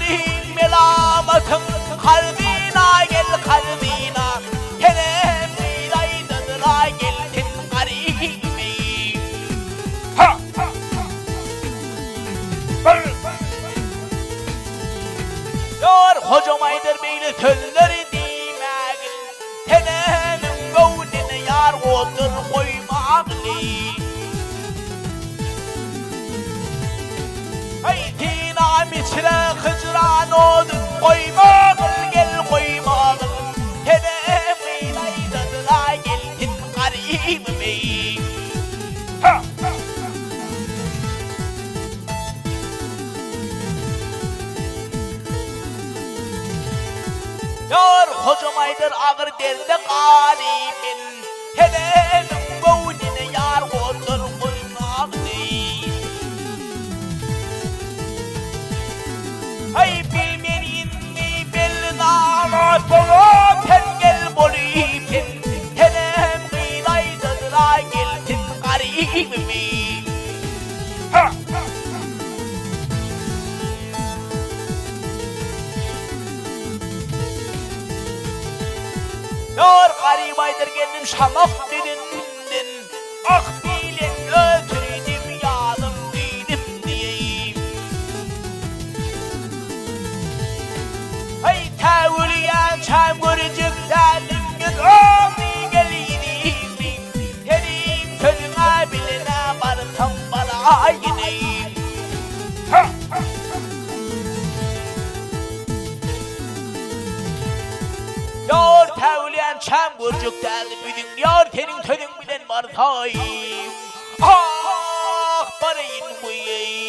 benim melamatım kalbine gel kalbine hele milaydıra geldin garibim. Ha! Yar hocam aydır beyli tölleri dimegil henemin gövdine yar otur koymağli. Haytina miçre hıcran odun koymağıl gel koymağıl henem milaydıra geldin garibim. Ha! Yar hocam aydır ağır derde galibin henemin gövdine yar otur koymağlı. Ay bilmeyin mi belli namat olup hem gel bolipin henem gıylaydıra geldin garibimi. Ha! Yar garip aydır geldim şamak dilinden ah bilen ötürdüm yadım dilim diyeyim. Ay tevliyen çam görücüklerdim gözümü geliydim helim tölüme biline vartam bana gideyim. Ha! Yar tevliyen çam görücüklerdim bütün yar tenin tölün bilen vartayım. Ah barayın bu yeyim.